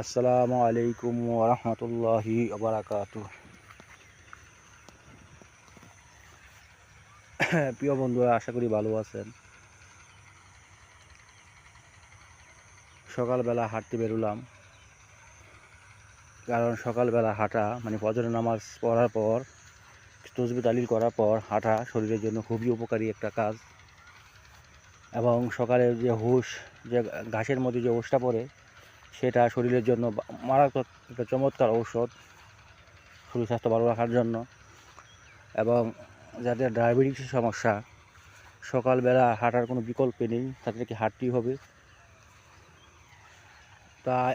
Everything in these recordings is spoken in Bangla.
আসসালামু আলাইকুম ওয়া রাহমাতুল্লাহি ওয়া বারাকাতুহু। প্রিয় বন্ধুরা, আশা করি ভালো আছেন। সকালবেলা হাঁটতে বেরোলাম, কারণ সকালবেলা হাঁটা মানে ফজরের নামাজ পড়ার পর তাসবিহ তাহলিল করার পর হাঁটা শরীরের জন্য খুবই উপকারী একটা কাজ। এবং সকালের যে হুঁশ, যে ঘাসের মধ্যে যে হুঁশটা পড়ে, সেটা শরীরের জন্য মারাত্মক একটা চমৎকার ঔষধ, শরীর স্বাস্থ্য ভালো রাখার জন্য। এবং যাদের ডায়াবেটিসের সমস্যা, সকালবেলা হাঁটার কোনো বিকল্প নেই, তাদেরকে হাঁটতেই হবে। তাই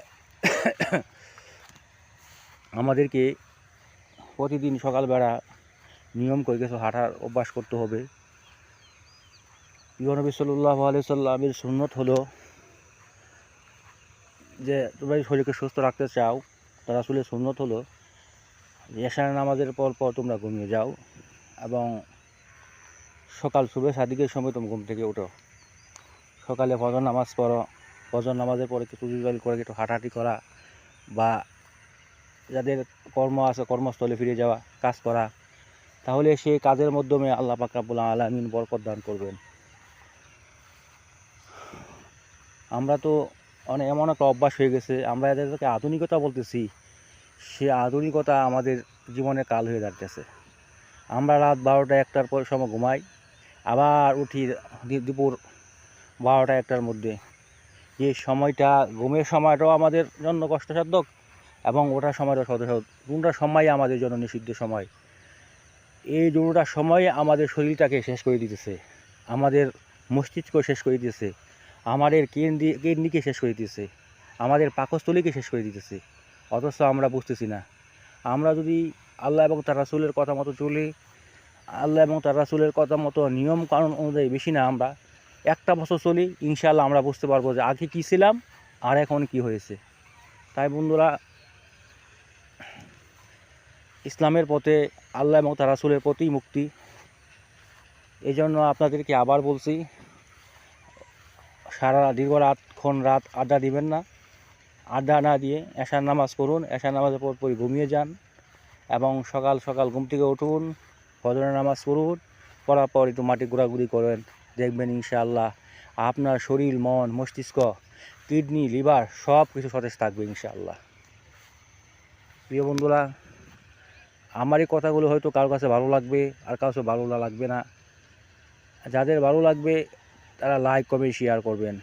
আমাদেরকে প্রতিদিন সকালবেলা নিয়ম করে কিছু হাঁটার অভ্যাস করতে হবে। নবী সাল্লাল্লাহু আলাইহি সাল্লামের সুন্নত হলো যে তোমরা শরীরকে সুস্থ রাখতে চাও, তো রাসূলের সুন্নত হলো এশার নামাজের পর তোমরা ঘুমিয়ে যাও এবং সকাল সুবহে সাদিকের সময় তুমি ঘুম থেকে ওঠো। সকালে ফজর নামাজ পড়ো, ফজর নামাজের পরে কিছু তাসবিহ করে একটু হাঁটাহাঁটি করা, বা যাদের কর্ম আছে কর্মস্থলে ফিরে যাওয়া, কাজ করা, তাহলে সেই কাজের মাধ্যমে আল্লাহ পাক রব্বুল আলামিন বরকত দান করবেন। আমরা তো এমন একটা অভ্যাস হয়ে গেছে, আমরা এদেরকে আধুনিকতা বলতেছি, সে আধুনিকতা আমাদের জীবনে কাল হয়ে দাঁড়িয়েছে। আমরা রাত 12টা 1টার পর সময় ঘুমাই, আবার উঠি দুপুর 12টা 1টার মধ্যে। এই সময়টা, ঘুমের সময়টাও আমাদের জন্য কষ্টসাধ্য এবং ওঠার সময়টাও দুটোটা সময় আমাদের জন্য নিষিদ্ধ সময়। এই দুটোটা সময় আমাদের শরীরটাকে শেষ করে দিতেছে, আমাদের মস্তিষ্ক শেষ করে দিতেছে, আমাদের কিডনিকে শেষ করে দিতেছে, আমাদের পাকস্থলীকে শেষ করে দিতেছে। অথচ আমরা বুঝতেছি না। আমরা যদি আল্লাহ এবং তার রাসূলের কথা মতো চলি, আল্লাহ এবং তার রাসূলের কথা মতো নিয়ম কানুন অনুযায়ী বেশি না আমরা 1টা বছর চলি, ইনশাআল্লাহ আমরা বুঝতে পারবো যে আগে কী ছিলাম আর এখন কি হয়েছে। তাই বন্ধুরা, ইসলামের পথে আল্লাহ এবং তার রাসূলের প্রতি মুক্তি। এই জন্য আপনাদেরকে আবার বলছি, সারা দীর্ঘক্ষণ রাত আড্ডা দিবেন না। আড্ডা না দিয়ে এশার নামাজ পড়ুন, এশার নামাজের পর ঘুমিয়ে যান এবং সকাল সকাল ঘুম থেকে উঠুন, ফজরের নামাজ পড়ুন, পড়ার পর একটু মাটি ঘোরাঘুরি করেন। দেখবেন ইনশাআল্লাহ আপনার শরীর, মন, মস্তিষ্ক, কিডনি, লিভার সব কিছু সতেজ থাকবে ইনশাআল্লাহ। প্রিয় বন্ধুরা, আমার এই কথাগুলো হয়তো কারোর কাছে ভালো লাগবে, আর কারো ভালো লাগবে না। যাদের ভালো লাগবে তারা লাইক, কমেন্ট, শেয়ার করবেন।